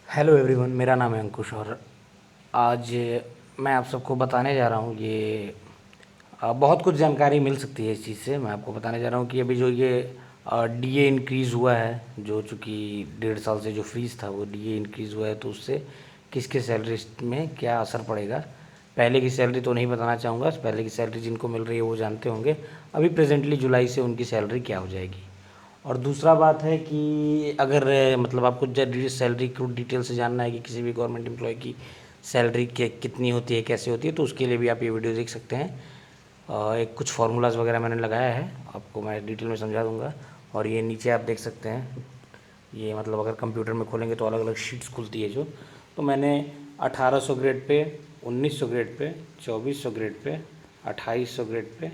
Hello everyone, मेरा नाम है अंकुश और आज मैं आप सबको बताने जा रहा हूँ ये बहुत कुछ जानकारी मिल सकती है इस चीज़ से। मैं आपको बताने जा रहा हूँ कि अभी जो ये डीए इंक्रीज़ हुआ है, जो चूँकि 1.5 साल से जो फ्रीज़ था वो डीए इंक्रीज़ हुआ है, तो उससे किसके सैलरी में क्या असर पड़ेगा। पहले की सैलरी तो नहीं बताना चाहूँगा, पहले की सैलरी जिनको मिल रही है वो जानते होंगे। अभी प्रेजेंटली जुलाई से उनकी सैलरी क्या हो जाएगी। और दूसरा बात है कि अगर मतलब आपको सैलरी को डिटेल से जानना है कि किसी भी गवर्नमेंट एम्प्लॉय की सैलरी कितनी होती है, कैसे होती है, तो उसके लिए भी आप ये वीडियो देख सकते हैं। एक कुछ फार्मूलाज वगैरह मैंने लगाया है, आपको मैं डिटेल में समझा दूंगा। और ये नीचे आप देख सकते हैं, ये मतलब अगर कंप्यूटर में खोलेंगे तो अलग अलग शीट्स खुलती है जो। तो मैंने 1800 grade pay, 1900 grade pay, 2400 grade pay, 2800 grade pay,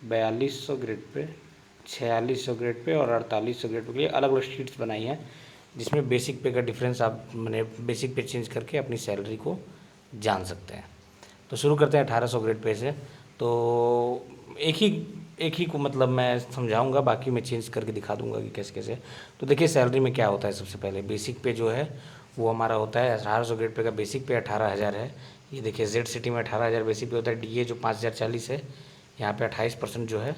4200 grade pay, 4600 grade pay और 4800 ग्रेड पे के लिए अलग अलग शीट्स बनाई हैं, जिसमें बेसिक पे का डिफरेंस आप मैंने बेसिक पे चेंज करके अपनी सैलरी को जान सकते हैं। तो शुरू करते हैं 1800 ग्रेड पे से। तो एक ही एक ही को मतलब मैं समझाऊंगा, बाकी मैं चेंज करके दिखा दूंगा कि कैसे कैसे। तो देखिए सैलरी में क्या होता है। सबसे पहले बेसिक पे जो है वो हमारा होता है 1800 ग्रेड पे का बेसिक पे 18,000 है। ये देखिए जेड सिटी में 18,000 बेसिक पे होता है। डीए जो 5,040 है, यहाँ पे 28% जो है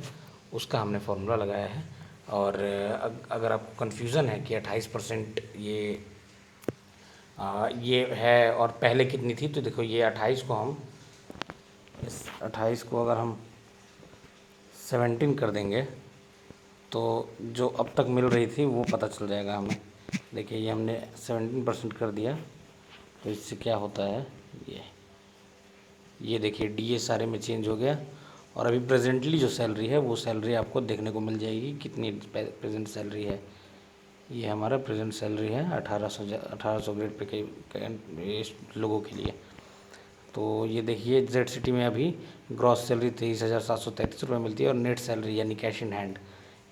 उसका हमने फॉर्मूला लगाया है। और अगर आपको कन्फ्यूज़न है कि 28% ये है और पहले कितनी थी, तो देखो ये 28 को हम, इस 28 को अगर हम 17 कर देंगे तो जो अब तक मिल रही थी वो पता चल जाएगा हमें। देखिए ये हमने 17% कर दिया, तो इससे क्या होता है, ये देखिए डीए सारे में चेंज हो गया। और अभी प्रेजेंटली जो सैलरी है वो सैलरी आपको देखने को मिल जाएगी कितनी प्रेजेंट सैलरी है। ये हमारा प्रेजेंट सैलरी है 1800 ग्रेड पे के लोगों के लिए। तो ये देखिए जेड सिटी में अभी ग्रॉस सैलरी 23,733 रुपये मिलती है और नेट सैलरी यानी कैश इन हैंड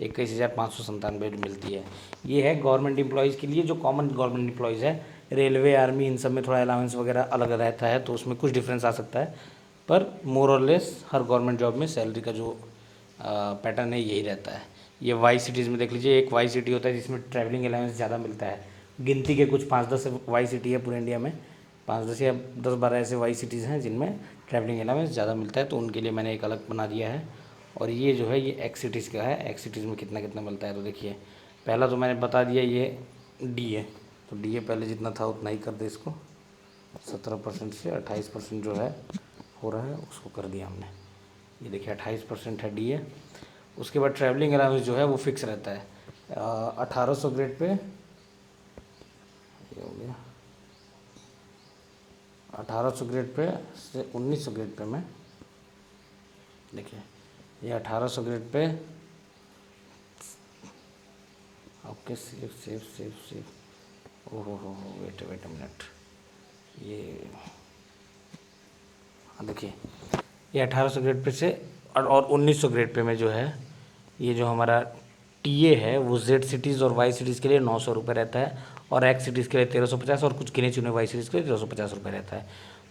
21,597 मिलती है। ये है गवर्नमेंट एम्प्लॉयज़ के लिए, जो कॉमन गवर्नमेंट एम्प्लॉयज़ है। रेलवे, आर्मी, इन सब में थोड़ा अलाउंस वगैरह अलग रहता है, तो उसमें कुछ डिफरेंस आ सकता है, पर मोर और लेस हर गवर्नमेंट जॉब में सैलरी का जो पैटर्न है यही रहता है। ये वाई सिटीज़ में देख लीजिए, एक वाई सिटी होता है जिसमें ट्रैवलिंग अलाउंस ज़्यादा मिलता है। गिनती के कुछ 5-10 वाई सिटी है पूरे इंडिया में, 5-10 या 10-12 ऐसे वाई सिटीज़ हैं जिनमें ट्रैवलिंग अलाउंस ज़्यादा मिलता है, तो उनके लिए मैंने एक अलग बना दिया है। और ये जो है ये एक्स सिटीज़ का है, एक्स सिटीज़ में कितना कितना मिलता है। तो देखिए पहला तो मैंने बता दिया ये डी है, तो डी ए पहले जितना था उतना ही कर दे इसको। 17% से 28% जो है हो रहा है उसको कर दिया हमने। ये देखिए 28% है डी ए। उसके बाद ट्रैवलिंग अलाउंस जो है वो फिक्स रहता है 1800 ग्रेड पे, ये हो गया 1800 ग्रेड पे से 1900 ग्रेड पे में। देखिए ये 1800 grade pay, okay save save save save, ओहो हो वेट वेट मिनट, ये हाँ देखिए ये 1800 ग्रेड पे से और 1900 ग्रेड पे में जो है ये जो हमारा टीए है वो जेड सिटीज़ और वाई सिटीज़ के लिए 900 रुपये रहता है, और एक्स सिटीज़ के लिए 1350 और कुछ गिने चुने वाई सिटीज़ के लिए 1350 रुपये रहता है।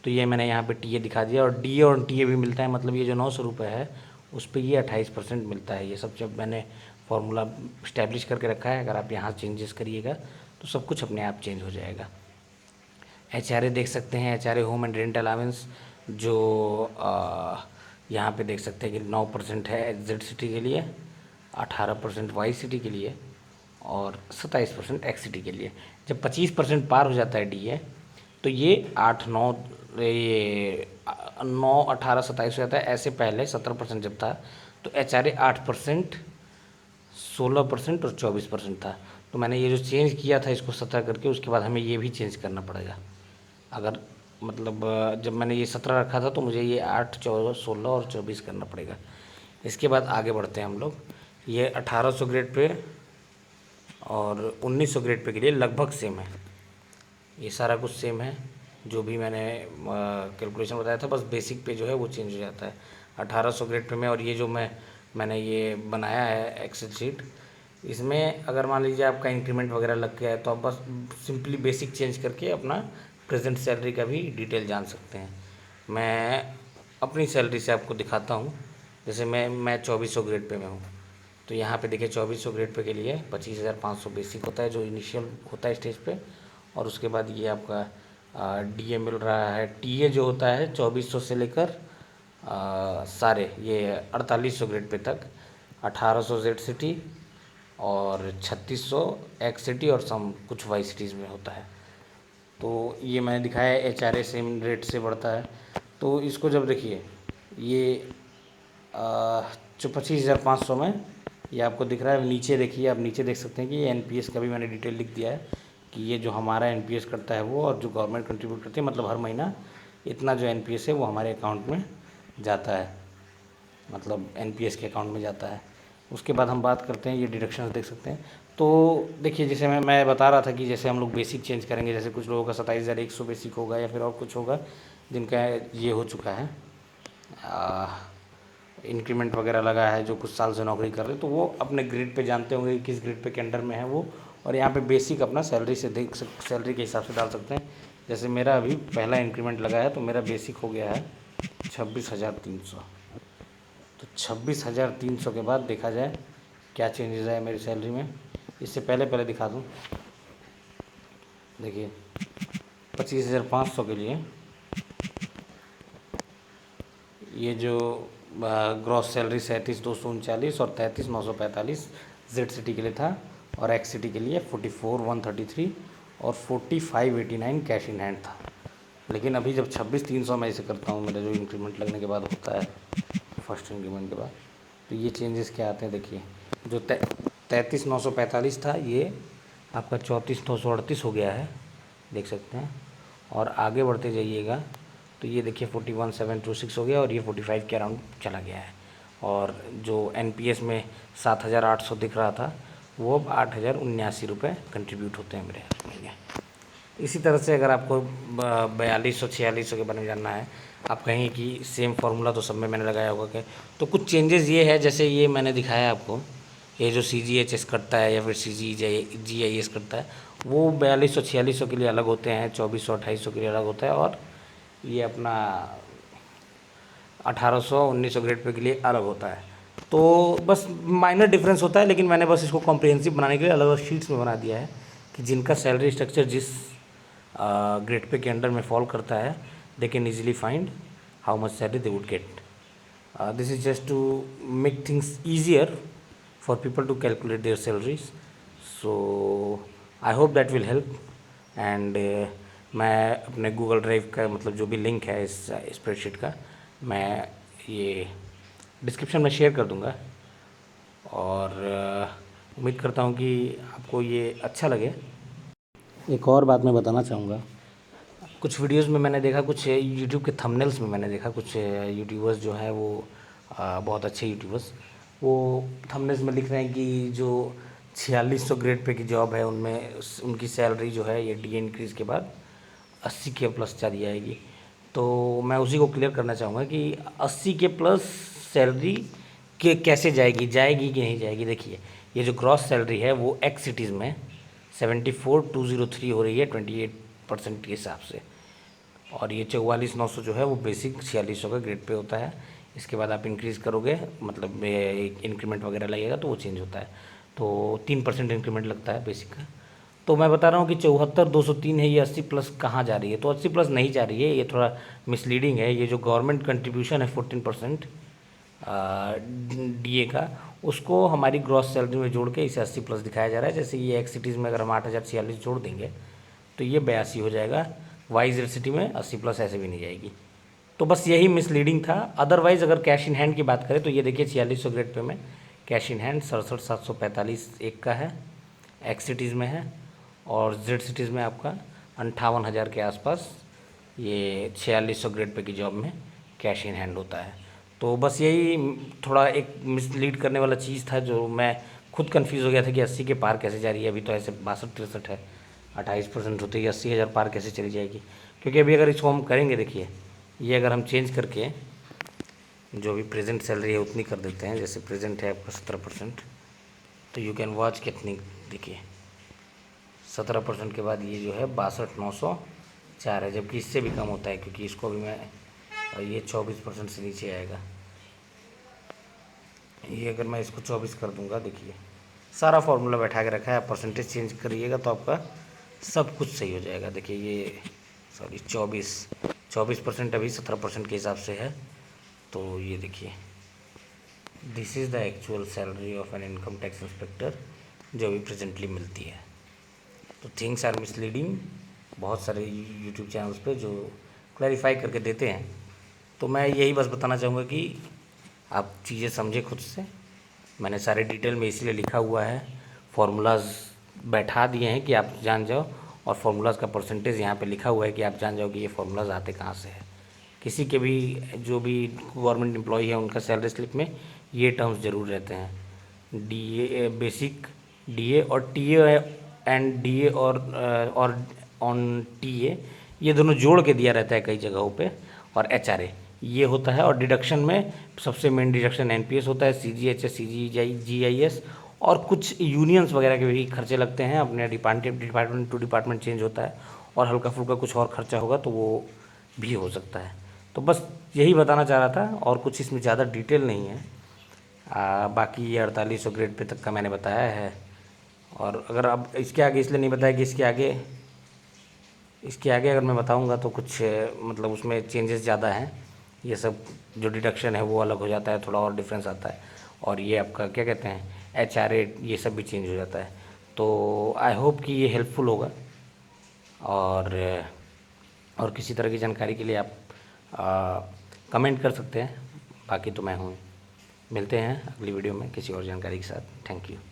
तो ये मैंने यहाँ पे टीए दिखा दिया, और डीए और टीए भी मिलता है, मतलब ये जो 900 रुपये है उस पर ये 28% मिलता है। ये सब जब मैंने फार्मूला इस्टेब्लिश करके रखा है, अगर आप यहाँ चेंजेस करिएगा तो सब कुछ अपने आप चेंज हो जाएगा। एचआरए देख सकते हैं, HRA home and rent allowance जो यहाँ पे देख सकते हैं कि 9% है जेड सिटी के लिए, 18% वाई सिटी के लिए और 27% एक्स सिटी के लिए। जब 25% पार हो जाता है डीए तो ये 8-9, ये 9, 18, 27 हो जाता है। ऐसे पहले 17% जब था तो एचआरए 8%, 16% और 24% था। तो मैंने ये जो चेंज किया था इसको 17 करके, उसके बाद हमें ये भी चेंज करना पड़ेगा। अगर मतलब जब मैंने ये 17 रखा था तो मुझे ये 8, 14, 16 और 24 करना पड़ेगा। इसके बाद आगे बढ़ते हैं हम लोग। ये 1800 ग्रेड पे और 1900 ग्रेड पे के लिए लगभग सेम है, ये सारा कुछ सेम है जो भी मैंने कैलकुलेशन बताया था, बस बेसिक पे जो है वो चेंज हो जाता है 1800 ग्रेड पे में। और ये जो मैंने ये बनाया है एक्सेल शीट, इसमें अगर मान लीजिए आपका इंक्रीमेंट वगैरह लग गया है तो आप बस सिंपली बेसिक चेंज करके अपना प्रेजेंट सैलरी का भी डिटेल जान सकते हैं। मैं अपनी सैलरी से आपको दिखाता हूँ। जैसे मैं 2400 ग्रेड पे में हूँ, तो यहाँ पे देखिए 2400 ग्रेड पे के लिए 25,500 बेसिक होता है जो इनिशियल होता है स्टेज पे, और उसके बाद ये आपका डीए मिल रहा है। टीए जो होता है 2400 से लेकर सारे ये 4800 ग्रेड पे तक, 1800 जेड सिटी और 3600 एक्स सिटी और सम कुछ वाई सिटीज़ में होता है। तो ये मैंने दिखाया है HRA सेम रेट से बढ़ता है। तो इसको जब देखिए ये जो 25,500 में ये आपको दिख रहा है, नीचे देखिए, आप नीचे देख सकते हैं कि ये NPS का भी मैंने डिटेल लिख दिया है कि ये जो हमारा NPS करता है वो, और जो गवर्नमेंट कंट्रीब्यूट करती है, मतलब हर महीना इतना जो NPS है वो हमारे अकाउंट में जाता है, मतलब NPS के अकाउंट में जाता है। उसके बाद हम बात करते हैं, ये डिडक्शंस देख सकते हैं। तो देखिए जैसे मैं बता रहा था कि जैसे हम लोग बेसिक चेंज करेंगे, जैसे कुछ लोगों का 27,100 बेसिक होगा या फिर और कुछ होगा जिनका ये हो चुका है, इंक्रीमेंट वगैरह लगा है, जो कुछ साल से नौकरी कर रहे हैं, तो वो अपने ग्रेड पे जानते होंगे कि किस ग्रेड पे के अंडर में है वो, और यहाँ पे बेसिक अपना सैलरी से सैलरी के हिसाब से डाल सकते हैं। जैसे मेरा अभी पहला इंक्रीमेंट लगा है तो मेरा बेसिक हो गया है 26,300। तो 26,300 के बाद देखा जाए क्या चेंजेस आए मेरी सैलरी में। इससे पहले दिखा दूँ, देखिए 25,500 के लिए ये जो ग्रॉस सैलरी 37,239 और 33,945 जेड सिटी के लिए था, और एक्स सिटी के लिए 44,133 और 45,89 कैश इन हैंड था। लेकिन अभी जब 26,300 मैं इसे करता हूँ, मेरा जो इंक्रीमेंट लगने के बाद होता है, फर्स्ट इंक्रीमेंट के बाद, तो ये चेंजेस क्या आते हैं देखिए। जो 33,945 था ये आपका 34,938 हो गया है, देख सकते हैं। और आगे बढ़ते जाइएगा तो ये देखिए 41,726 हो गया, और ये 45 के अराउंड चला गया है। और जो NPS में 7,800 दिख रहा था वो अब 8,079 कंट्रीब्यूट होते हैं मेरे महीने। इसी तरह से अगर आपको 4200 4600 के बारे में जानना है, आप कहेंगे कि सेम फार्मूला तो सब में मैंने लगाया होगा क्या, तो कुछ चेंजेस ये है, जैसे ये मैंने दिखाया आपको, ये जो CGHS करता है या फिर CGIS करता है, वो 4200 4600 के लिए अलग होते हैं, 2400 2800 के लिए अलग होता है, और ये अपना 1800 1900 ग्रेड पे के लिए अलग होता है। तो बस माइनर डिफरेंस होता है, लेकिन मैंने बस इसको कॉम्प्रिहेंसिव बनाने के लिए अलग अलग शीट्स में बना दिया है कि जिनका सैलरी स्ट्रक्चर जिस ग्रेड पे के अंडर में फॉल करता है, they can easily find how much salary they would get. This is just to make things easier for people to calculate their salaries. So I hope that will help. And मैं अपने Google drive का, मतलब जो भी link है इस spreadsheet का, मैं ये डिस्क्रिप्शन में शेयर कर दूंगा। और उम्मीद करता हूँ कि आपको ये अच्छा लगे। एक और बात मैं बताना चाहूँगा, कुछ वीडियोस में मैंने देखा, कुछ यूट्यूब के थंबनेल्स में मैंने देखा, कुछ यूट्यूबर्स जो हैं वो बहुत अच्छे यूट्यूबर्स, वो थंबनेल्स में लिख रहे हैं कि जो 4600 ग्रेड पे की जॉब है उनमें उनकी सैलरी जो है ये DA इंक्रीज़ के बाद 80 के प्लस चली जाएगी। तो मैं उसी को क्लियर करना चाहूँगा कि 80 के प्लस सैलरी के कैसे जाएगी कि नहीं जाएगी। देखिए ये जो ग्रॉस सैलरी है वो एक्स सिटीज़ में 74,203 हो रही है 28% के हिसाब से, और ये 44,900 जो है वो बेसिक 4600 का ग्रेड पे होता है। इसके बाद आप इंक्रीज़ करोगे, मतलब इंक्रीमेंट वगैरह लगेगा तो वो चेंज होता है। तो 3% इंक्रीमेंट लगता है बेसिक का। तो मैं बता रहा हूँ कि 74,203 है, ये 80 प्लस कहाँ जा रही है, तो 80 प्लस नहीं जा रही है, ये थोड़ा मिसलीडिंग है। ये जो गवर्नमेंट कंट्रीब्यूशन है 14% DA का, उसको हमारी ग्रॉस सैलरी में जोड़ के इसे 80 प्लस दिखाया जा रहा है। जैसे ये एक्स सिटीज़ में अगर हम 8,046 जोड़ देंगे तो ये 82 हो जाएगा, वाई जेड सिटी में 80 प्लस ऐसे भी नहीं जाएगी। तो बस यही मिसलीडिंग था। अदरवाइज़ अगर कैश इन हैंड की बात करें तो ये देखिए 4600 ग्रेड पे में कैश इन हैंड 67,745 एक का है, एक्स सिटीज़ में है, और जेड सिटीज़ में आपका 58,000 के आसपास ये 4600 ग्रेड पे की जॉब में कैश इन हैंड होता है। तो बस यही थोड़ा एक मिसलीड करने वाला चीज़ था, जो मैं खुद कंफ्यूज हो गया था कि 80 के पार कैसे जा रही है। अभी तो ऐसे 62-63 है, 28% होती है, 80,000 पार कैसे चली जाएगी। क्योंकि अभी अगर इसको हम करेंगे, देखिए ये अगर हम चेंज करके जो भी प्रेजेंट सैलरी है उतनी कर देते हैं, जैसे प्रेजेंट है आपका 17%, तो यू कैन वॉच कितनी, देखिए 17% के बाद ये जो है 62,904 है, जबकि इससे भी कम होता है, क्योंकि इसको भी मैं, ये 24% से नीचे आएगा। ये अगर मैं इसको 24 कर दूंगा, देखिए सारा फार्मूला बैठा के रखा है, आप परसेंटेज चेंज करिएगा तो आपका सब कुछ सही हो जाएगा। देखिए ये सॉरी 24% अभी 17% के हिसाब से है। तो ये देखिए this is the actual salary of an income tax inspector जो अभी प्रेजेंटली मिलती है। तो थिंग्स आर मिसलीडिंग, बहुत सारे यूट्यूब चैनल्स पे जो क्लैरिफाई करके देते हैं। तो मैं यही बस बताना चाहूँगा कि आप चीज़ें समझे खुद से। मैंने सारे डिटेल में इसीलिए लिखा हुआ है, फार्मूलाज बैठा दिए हैं कि आप जान जाओ, और फार्मूलाज का परसेंटेज यहाँ पे लिखा हुआ है कि आप जान जाओ कि ये फार्मूलाज आते कहाँ से है। किसी के भी जो भी गवर्नमेंट एम्प्लॉय है उनका सैलरी स्लिप में ये टर्म्स ज़रूर रहते हैं, डीए बेसिक, डीए और टीए एंड डीए और ऑन टीए, ये दोनों जोड़ के दिया रहता है कई जगहों पे, और एचआरए ये होता है। और डिडक्शन में सबसे मेन डिडक्शन एनपीएस होता है, सीजीएचएस, सीजीआईएस, और कुछ यूनियंस वगैरह के भी खर्चे लगते हैं। अपने डिपार्टमेंट टू डिपार्टमेंट चेंज होता है, और हल्का फुल्का कुछ और खर्चा होगा तो वो भी हो सकता है। तो बस यही बताना चाह रहा था, और कुछ इसमें ज़्यादा डिटेल नहीं है। बाकी ये 4800 ग्रेड पे तक का मैंने बताया है। और अगर अब इसके आगे इसलिए नहीं बताया कि इसके आगे अगर मैं बताऊंगा तो कुछ मतलब उसमें चेंजेस ज़्यादा हैं। ये सब जो डिडक्शन है वो अलग हो जाता है, थोड़ा और डिफरेंस आता है। और ये आपका क्या कहते हैं एचआरए, ये सब भी चेंज हो जाता है। तो आई होप कि ये हेल्पफुल होगा। और किसी तरह की जानकारी के लिए आप कमेंट कर सकते हैं। बाकी तो मैं हूँ। मिलते हैं अगली वीडियो में किसी और जानकारी के साथ। Thank you.